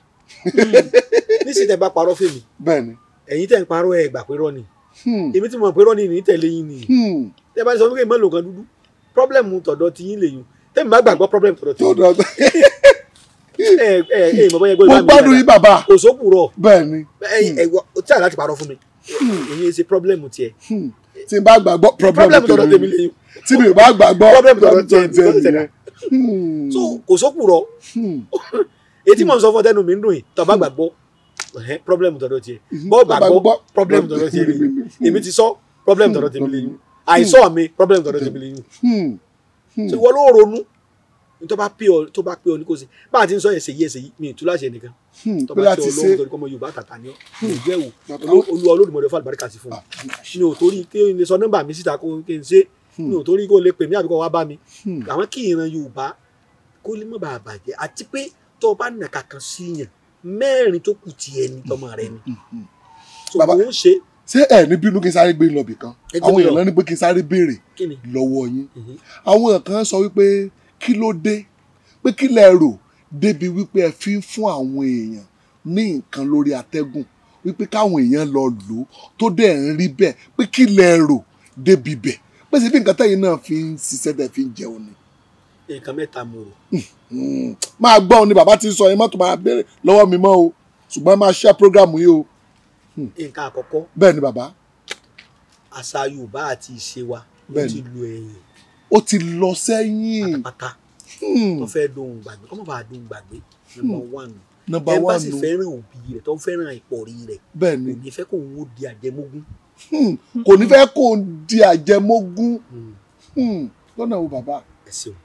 Speaker 1: níṣẹ́ tẹ́ bá parọ́ fèmí.
Speaker 2: bẹ́ẹ̀ni.
Speaker 1: ẹ̀yin tẹ́ ń parọ́ ẹ̀ gbà pé rọ́ ni. èmi tí mo pè rọ́ ni ní tẹ̀lé yín ni. tẹ́ bá sọ fún mi mọ́ lòkan dúdú pọ́blẹ́mù tọ̀dọ̀ ti yín lèyìn tẹ́ mi bá gbàgbọ́ pọ́blẹ́mù tọ̀dọ̀ ti yín.
Speaker 2: mo gbádùn yín bàbá.
Speaker 1: kò sókùrọ̀.
Speaker 2: bẹ́ẹ̀ni.
Speaker 1: tí àlá ti parọ́ fún mi èyí ṣe pọ́blẹ́mù tiẹ̀.
Speaker 2: tí n bá gbàgbọ́ pọ́blẹ́mù tọ̀dọ̀ tèmi lèyìn. tí mi bá gbàgbọ́
Speaker 1: pọ́blẹ́mù tọ̀dọ̀ tiẹ̀. so kò sókùrọ̀ etí mọ̀ n sọ fún ọtẹ́nu mi ń dùn yìí tó bá gbàgbọ́ pọ́blẹ́mù tọ̀dọ̀ tiẹ̀ bọ́ gbàgbọ́ pọ́blẹ́mù tọ̀dọ̀ tiẹ̀ lèyìn èmi ti sọ pọ́blẹ́mù tọ̀dọ̀ tèmi lèyìn àìsọ mi pọ́blẹ́mù tọ̀dọ̀ tèmi lèyìn. so ìwọ ló ronú tó bá pè ọ ní kò sí bá a ti ń sọ ẹsẹ yìí mi ì tú láṣẹ nìkan tó bá ti Ọlọ́run torí kọmọ Yorùbá tàtà ní ìjẹ wò Olúwa Olódùmarè fún àlùbáríkà sí fún mi mi ò torí kí n lè sọ nọ́mbà mi síta kó kí n ṣe mi ò torí kó lè pè mí àbíkọ wá bá mi àwọn kí ìran Yorùbá kó lè má bàa bàjẹ́ àti pé tó o bá nà kankan sí yàn mẹ́rin tó kù tiẹ̀ ní tọmọ rẹ ni so kò ń ṣe.
Speaker 2: ṣé ẹ ní bínú kí n sáré gbé lọ bìkan àwọn èèyàn lọ ní pé kí n sáré béèrè lọ́wọ́ yín àwọn kan sọ wípé kí ló dé pé kí lẹ rò débi wípé ẹ fi ń fún àwọn èèyàn ní nǹkan lórí atẹ́gùn wípé káwọn èèyàn lọ lò ó tó dẹ̀ ń rí bẹ́ẹ̀ pé kí lẹ rò débi bẹ́ẹ̀ pé sì bí nǹkan tẹ́yìn náà fi ń ṣiṣẹ́ tẹ̀ fi ń jẹun ni.
Speaker 1: nǹkan mẹ́ta mo rò.
Speaker 2: máa gbọ́ ọ ni bàbá ti sọ yẹn mọ́tò máa béèrè lọ́wọ́ mi mọ́ o ṣùgbọ́n máa ṣe prógrámù yìí o.
Speaker 1: nǹkan àkọ́kọ́.
Speaker 2: bẹ́ẹ̀ ni bàbá.
Speaker 1: àṣà Yorùbá àti ìṣe wa ó ti lu ẹ̀yìn.
Speaker 2: ó ti lọ sẹ́yìn.
Speaker 1: pátápátá tó fẹ́ dohun gbàgbé kọ́mọ̀ bá dohun gbàgbé number one ẹ bá sì fẹ́ràn òbí rẹ̀ tó fẹ́ràn ìpọ̀rí rẹ̀
Speaker 2: bẹ́ẹ̀ni
Speaker 1: kò ní fẹ́ kó òun ó di àjẹmógún.
Speaker 2: kò ní fẹ́ kó òun di àjẹmógún lọ́nà wo bàbá.
Speaker 1: ẹ ṣeun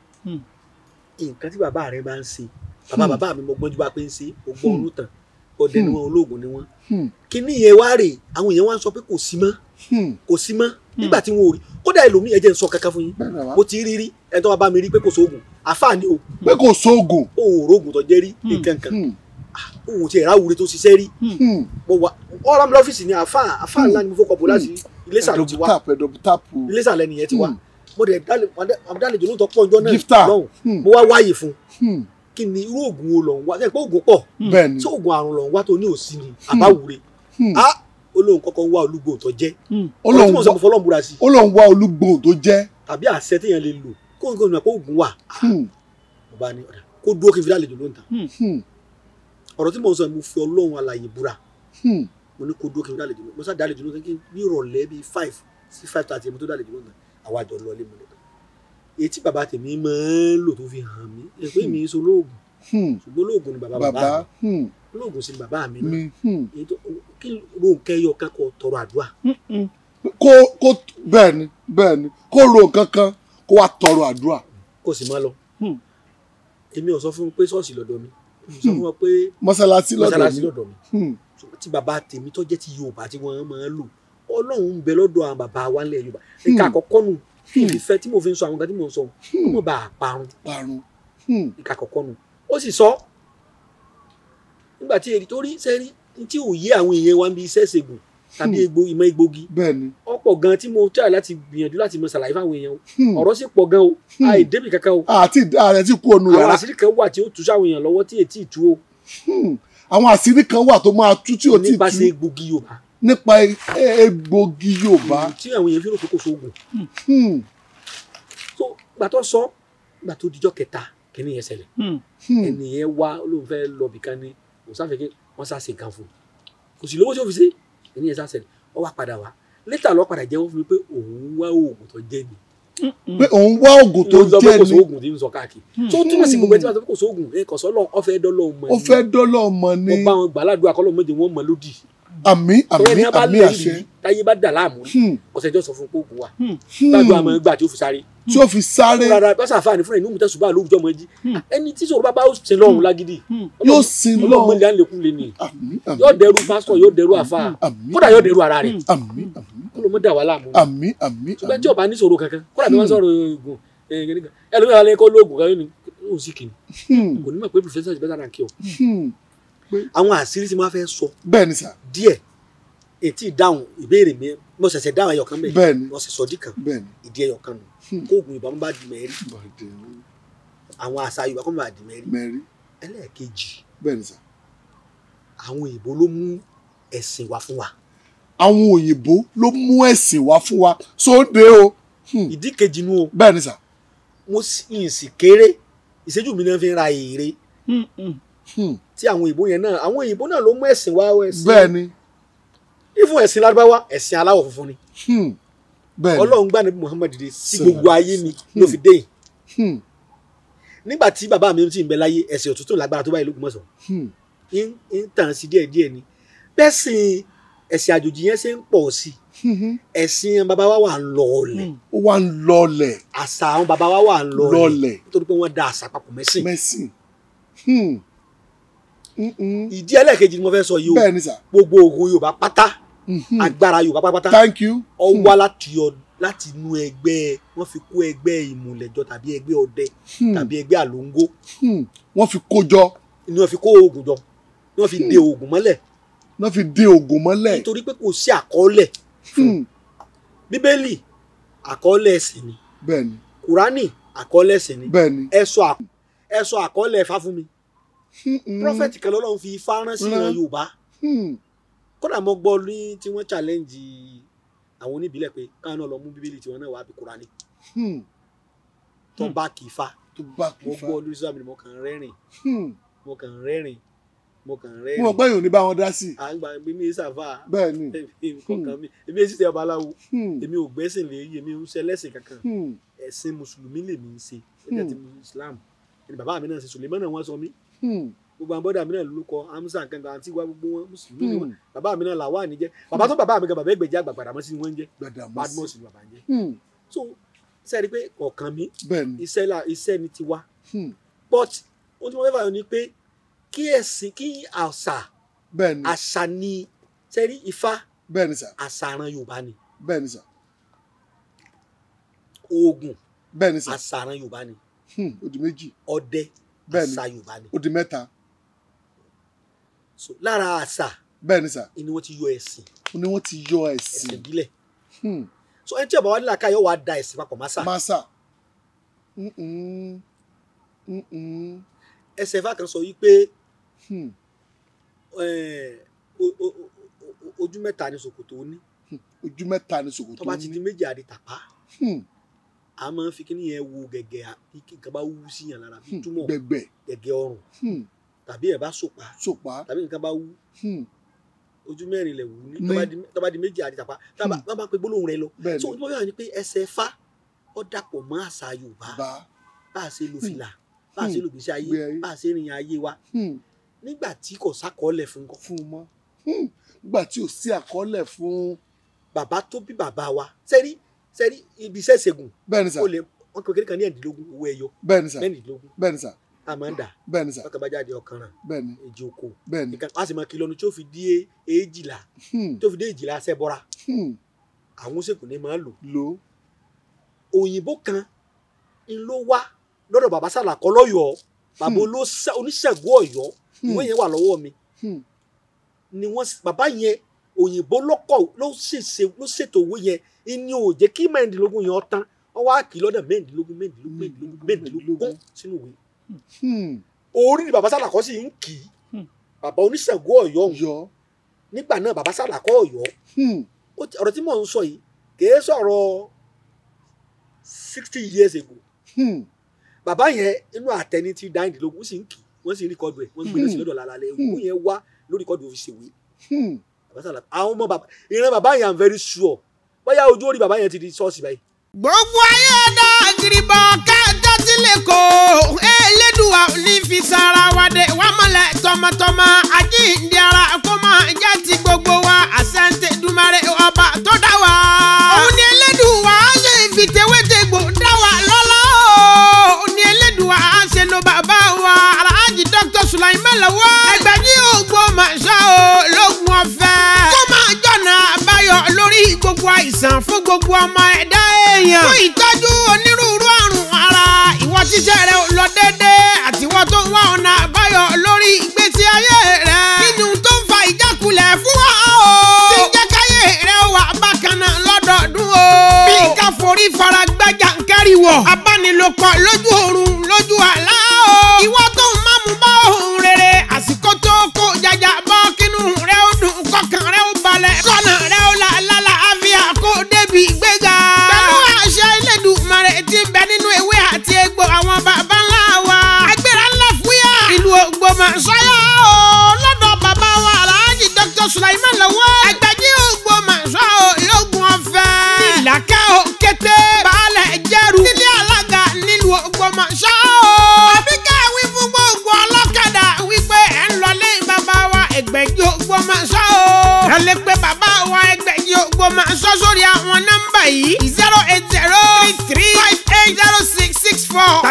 Speaker 1: nǹkan tí bàbá rẹ bá ń ṣe bàbá mi mo gbọ́njú bá pé ń ṣe ògbọ́n olùtàn ọdẹ ni wọn olóògùn ni wọn kíní yẹn wá rè àwọn èèyàn wá ń sọ pé kò sí mọ́ nígbà tí wọn ò rí kódà ẹlòmíì ẹ jẹ́ n sọ kankan fún yín mo ti rí ẹni tó wá bá mi rí pé kò sóògùn àfáà ni o.
Speaker 2: pé kò sóògùn.
Speaker 1: òun ò rógùn tó jẹ́ rí nǹkan kan òun ti ẹ̀rá wúre tó ṣiṣẹ́ rí. mo wà ọ̀rọ̀ mi lọ́fíìsì ni àfáà ńlá ni mo fọkọ̀ bó láti Iléṣà ló ti wá Iléṣà lẹ́nu yẹn ti wá mo dẹ̀ dálejò lóòótọ́ pọ̀ ọjọ́ náà lọ́hùn mo wá wáyè fún kí ni irú oògùn wo lọ ń wá ṣe pé oògùn pọ̀ ṣé oògùn àrùn lọ ń wá tó ní òsì ni àbáwúre olóhùn kọ́kọ́ ń wá olúgbòhùn tó jẹ́ olóhùn tí mo sọ fún Ọlọ́run búra sí.
Speaker 2: olóhùn wá olúgbòhùn tó jẹ́.
Speaker 1: tàbí àṣẹ téèyàn lè lò kó n kò ní pé oògùn wà mo bá ní ọ̀dà kó dúró kí n fi dálejò ló ń ta ọ̀rọ̀ tí mo sọ mo fi Ọlọ́run alààyè búra mo ní kó dúró kí n fi dálejò ló ń ta mo sá dálejò ló ń ta kí n ní ìrọ̀lẹ́ bíi 5 sí 5:30 mo tó dálejò ló ń ta àwa àjọ lọ lé mi lọ èyí tí bàbá tèmi máa ń lò tó fi hàn mí ẹ pé mi sọ lóògùn ṣùgbọ́n lóògùn ni bàbá mi lóògùn sí bàbá mi náà èyí tó kí ro nǹkan ẹyọ kan kó tọrọ àdúrà.
Speaker 2: kó bẹ́ẹ̀ni kó ro nǹkan kan kó wá tọrọ àdúrà.
Speaker 1: kó sì má lọ èmi ò sọ fún mi pé ṣọ́ọ̀ṣì lọ́dọ̀ mi sọ fún wọn pé
Speaker 2: mọ́sálásí lọ́dọ̀
Speaker 1: mi tí bàbá tèmi tó jẹ́ ti Yorùbá tí wọ́n máa ń lò Ọlọ́run ń bẹ lọ́dọ̀ àwọn bàbá wa ńlẹ̀ Yorùbá nǹkan àkọ́kọ́ nù ìfẹ́ tí mo fi ń sọ àwọn nǹkan tí mo ń sọ ọmọ bá a parun nǹkan àkọ́kọ́ nù ó sì sọ nígbà tí èrì tó rí sẹ́rí tí ò yé àwọn èèyàn wa ń bi iṣẹ́ ṣègùn tàbí ìmọ̀ egbògi ọ̀pọ̀ gan tí mo try láti gbìyànjú láti mọ ṣàlàyé fáwọn èèyàn ọ̀rọ̀ sì pọ̀ gan o àìdébì kankan o
Speaker 2: àti ààrẹ tí kú ònú yàrá
Speaker 1: àwọn àṣírí kan wà tí ó tú sáwọn èèyàn lọ́wọ́ tí ètí ìtú o
Speaker 2: àwọn àṣírí kan wà tó máa tú tí ò tí tú
Speaker 1: nípasẹ̀ egbògi Yorùbá
Speaker 2: nípa egbògi Yorùbá
Speaker 1: tí àwọn èèyàn fi rò pé kò sóògùn so gbà tó sọ gbà tó dijọ́ kẹta kẹ́ni yẹn ṣẹlẹ̀ ẹni yẹn wá olóhùn fẹ́ lọ bìkan ni òsàfẹ́ kí wọ́n sá ṣe nǹkan fún un kò sì lówó tí ó fi ṣe ẹni yẹn sá ṣẹlẹ̀ ó wá padà wá létà lọ́ padà jẹ́wọ́ fún mi pé òun wá oògùn tó jẹ́ ni.
Speaker 2: pé òun wá oògùn tó jẹ́ ni
Speaker 1: kò sóògùn tí ń sọ káàkiri tó túmọ̀ sí gbogbo ẹni tí wọ́n sọ pé kò sóògùn ẹ kò sọ́lọ́ ọ fẹ́ dọ́lọ́ mọ́ ni.
Speaker 2: ó fẹ́ dọ́lọ́ mọ́ ni.
Speaker 1: ó bá wọn gbàládùn akọ́lọ́ méje wọn mọ́ lódì.
Speaker 2: àmín àṣẹ.
Speaker 1: táyé bá dà láàmú ọ̀sẹ̀jọ́ sọ fún oògùn wa gbàdúrà mọ́ gbà tí ó fi sáré
Speaker 2: tí ó fi sáré.
Speaker 1: rárá pásá àfààní fúnra ìnú mùtẹ́sùn bá lóòjọ́ mọ́ jí ẹni tí sọ̀rọ̀ bá ó sin lọ́run lágídí
Speaker 2: yóò sin lọ́run
Speaker 1: ọlọ́mọ ilé àlékún lè ní yóò dẹrù pásítọ̀ yóò dẹrù àfà kódà yóò dẹrù ara rẹ̀ ọlọ́mọ dà wà láàmú ṣùgbọ́n tí ọba ní sọ̀rọ̀ kankan kódà bí wọ́n sọ̀rọ̀ oògùn ẹlòmíràn alẹ́ kọ́ lóògùn kan yóò ní òun sì kìíní kò ní mọ̀ pé prevention is better than cure. àwọn àṣírí tí wọ́n fẹ́ sọ
Speaker 2: bẹ́ẹ̀ ni sà
Speaker 1: díẹ̀ ètí ìdáhùn ìbéèrè mi mo ṣẹ̀ṣẹ̀ dáhùn ẹyọkan bẹ́ẹ̀ mo sì sọ díkan ìdí ẹyọkan nù kóògùn Yorùbá mo bá di mẹ́rí àwọn àṣà Yorùbá kọ́ mo bá di mẹ́rí ẹlẹ́ẹ̀kejì
Speaker 2: bẹ́ẹ̀ ni sà
Speaker 1: àwọn òyìnbó ló mú ẹ̀sìn wá fún wa.
Speaker 2: àwọn òyìnbó ló mú ẹ̀sìn wá fún wa sóde o.
Speaker 1: ìdí kejì nu o.
Speaker 2: bẹ́ẹ̀ ni sà.
Speaker 1: mo sì kéré ìṣẹ́jú mi náà fi ń ra èrè. tí àwọn òyìnbó yẹn náà àwọn òyìnbó náà ló mú ẹ̀sìn wá ẹ̀sìn.
Speaker 2: bẹ́ẹ̀ ni.
Speaker 1: ìfún ẹ̀sìn lárúbáwá ẹ̀sìn aláwọ̀ funfun ni.
Speaker 2: bẹ́ẹ̀ ni.
Speaker 1: Ọlọ́run gbà Nábì Muhammad dé sí gbogbo ayé ni ló fi dé yìí. nígbà tí bàbá mi ti ń bẹ láyé ẹ̀sìn òtútù lágbára tó báyìí l'Ógbómọ̀ṣọ́. ń tàn sí díẹ̀díẹ̀ ni bẹ́ẹ̀ sìn ẹ̀sìn àjòjì yẹn ṣe ń pọ̀ sí ẹ̀sìn bàbá wa wà ń lọọlẹ̀.
Speaker 2: ó wà ń lọọlẹ̀.
Speaker 1: àṣà àwọn bàbá wa wà ń lọọlẹ̀ nítorí pé wọ́n da àṣà papọ̀ mẹ́sìn. ìdí ẹlẹ́ẹ̀kejì ni mo fẹ́ sọ yìí o
Speaker 2: bẹ́ẹ̀ ni sà.
Speaker 1: gbogbo ogun Yorùbá pátá agbára Yorùbá pátá
Speaker 2: thank you.
Speaker 1: ó wá láti inú ẹgbẹ́ wọ́n fi kó ẹgbẹ́ ìmùlẹ̀jọ tàbí ẹgbẹ́ ọdẹ tàbí ẹgbẹ́ àlóńgó.
Speaker 2: wọ́n fi kó jọ.
Speaker 1: ni wọ́n fi kó oògùn jọ ni wọ́n fi de oògùn mọ́lẹ̀.
Speaker 2: wọ́n fi de oògùn mọ́lẹ̀.
Speaker 1: nítorí pé kò sí àkọọ́lẹ̀ fún Bíbélì àkọọ́lẹ̀ ẹ̀sìn ni.
Speaker 2: bẹ́ẹ̀ni.
Speaker 1: Kùránì àkọọ́lẹ̀ ẹ̀sìn ni.
Speaker 2: bẹ́ẹ̀ni.
Speaker 1: ẹ sọ àkọọ́lẹ̀ Ifá fún mi. prọfẹ̀tì kan lọ́lọ́run fi Ifá rán sí ìran Yorùbá. kódà mo gbọ́ ní tí wọ́n challenge àwọn oníbílẹ̀ pé káwọn náà lọ mú Bíbélì tí wọ́n náà wá bí Kùránì. tó bá kì í fa mo gbọ́ lórí sábà ni mo kàn rẹ́rìn.
Speaker 2: mo gbọ́ yòó ní bá wọn dá sí.
Speaker 1: àgbà mi ṣàfà.
Speaker 2: bẹ́ẹ̀ni.
Speaker 1: èmi èsì tẹ babaláwo èmi ò gbẹ́sìn lè yí èmi ò ń ṣe ẹlẹ́sìn kankan ẹ̀sìn mùsùlùmí lèmi ń ṣe ẹ̀jẹ̀ ti Islam ẹni bàbá mi náà ṣe Sùlẹ́mánà náà wọ́n sọ mí gbogbo àwọn bọ́dà mi náà ló kọ Hamza kankan àti ìwà gbogbo wọn mùsùlùmí ni wọn bàbá mi náà làwọn àníjẹ bàbá tó bàbá mi gan bàbá ẹgbẹ̀jẹ̀ àgbà Gbàdàmọ́sí ni wọ́n ń jẹ́ Badmus ni bàbá ń jẹ́ so sẹ́ni pé ọ̀kan mi iṣẹ́ ni tiwa but ohun tí wọ́n fẹ́ fà yọ ni pé kí ẹ̀sìn kí àṣà ni sẹ́ni Ifá àṣà àràn Yorùbá ni oògùn àṣà àràn Yorùbá ni
Speaker 2: ó di méjì
Speaker 1: ọdẹ àṣà Yorùbá ni
Speaker 2: ó di mẹ́ta
Speaker 1: so lára àṣà
Speaker 2: bẹ́ẹ̀ni sà
Speaker 1: ni wọ́n ti yọ ẹ̀sìn
Speaker 2: ẹ̀sìn
Speaker 1: ìbílẹ̀ so ẹni tí ọba wa nílà káyọ̀ wá da ẹ̀sìn papọ̀ másà ẹsẹ̀ Ifá kan sọ yìí pé ojú mẹ́ta ni ṣòkòtò ó ní tó bá ti di méjì àdìtàpá a máa ń fi kíní yẹn wo gẹ̀gẹ̀ nǹkan bá wú sí yàn lára bí túmọ̀ gẹ̀gẹ̀ ọrùn tàbí ẹ̀ bá sòpá tàbí nǹkan bá wú ojú mẹ́rin lẹ̀ wú ní tó bá di méjì àdìtàpá tá bá pe gbólóhùn rẹ lọ so wọ́n yà ní pé ẹsẹ̀ Ifá ó dàpọ̀ mọ́ àṣà Yorùbá bá a ṣe lo fìlà bá a ṣe lo gbèsè ayé bá a ṣe rìn ayé wa nígbà tí kò sákọọ́lẹ̀ fún
Speaker 2: mọ́ nígbà tí ò sí àkọọ́lẹ̀ fún
Speaker 1: bàbá tó bí bàbá wa sẹ́rí ibi iṣẹ́ ìṣègùn
Speaker 2: bẹ́ẹ̀ni sà
Speaker 1: wọ́n kò kékeré kan ní ẹ̀ẹ́dínlógún owó ẹyọ
Speaker 2: bẹ́ẹ̀ni sà
Speaker 1: mẹ́rìndínlógún
Speaker 2: bẹ́ẹ̀ni sà
Speaker 1: àmọ́ndà
Speaker 2: bẹ́ẹ̀ni sà
Speaker 1: ọkàn bá jáde ọ̀kanràn
Speaker 2: bẹ́ẹ̀ni
Speaker 1: èjì oko
Speaker 2: bẹ́ẹ̀ni
Speaker 1: nǹkan á sì máa kí lọ́nu tí ó fi dé èjìlá tó fi dé èjìlá sẹ́bọ́ra àwọn oṣèkùn ní máa lò òyìnbó kan ń ló wá lọ́dọ̀ bàbá Sàlàkọ́ lọ́yọ̀ọ́ bàbá oníṣègùn Ọ̀yọ́ ìwé yẹn wà lọ́wọ́ mi ni wọ́n bàbá yẹn òyìnbó ló ṣètò owó yẹn ìní ò jẹ́ kí mẹ́rìndínlógún yẹn tán wọ́n wá kì í lọ́dọ̀ mẹ́rìndínlógún sínú ìwé orí ni bàbá Sàlàkọ́ sì ń kì í bàbá oníṣègùn Ọ̀yọ́ nígbà náà bàbá Sàlàkọ́ Ọ̀yọ́ ọ̀rọ̀ tí mò ń sọ yìí kìí sọ̀rọ̀ 60 years ago bàbá yẹn inú àtẹni ti dáìndínlógún sì ń kì í wọ́n sì ń rìkọ́dù ẹ̀ wọ́n gbé lọ sí lọ́dọ̀ lálẹ́ òkú yẹn wá lórí rìkọ́dù òfin ṣèwé bàbá Sàlàkọ́ àwọn ọmọ bàbá ìran bàbá yẹn I'm very sure bóyá ojú orí bàbá yẹn ti di ṣọ́ọ̀ṣì báyìí.
Speaker 3: gbogbo ayé ọ̀dọ́ àgìrìbọ̀ kájọ́ sílẹ̀ kó Elédùà ní fi sára wa dé wà mọ́lẹ̀ tọmọtọmọ àjíǹde ara kó máa jẹ́ ti gbogbo wa àṣẹ́ǹtẹ̀ dùmarè ọba tó dá wa. òun ni Elédùà ṣe fi tewétegbò dá wa lọ́lá òun ni Elédùà ṣe lo bàbá wa Alhaji Dr. Sulaiman Lawal Ẹgbẹ̀jì Ògbómọ̀ṣọ́ lógun ọ̀fẹ́ kó máa jọ̀nà àbáyọ lórí gbogbo àìsàn fún gbogbo ọmọ ẹ̀dá èèyàn fún ìtọ́jú onírúurú àrùn Sulaiman lọ́wọ́. Ẹgbẹ́jì Ògbómọ̀ṣọ́ yógun ọ̀fẹ́. Nílàkẹ́ òkété baálẹ̀ jẹ́rù. Nílé alága nílùú Ògbómọ̀ṣọ́. Àbíkẹ́ wí fún gbogbo ọlọ́kadà wípé ẹ̀ ń lọlé bàbá wa Ẹgbẹ́jì Ògbómọ̀ṣọ́. Ẹ lè pe bàbá wa Ẹgbẹ́jì Ògbómọ̀ṣọ́ sórí àwọn nọ́mbà yìí 08033580664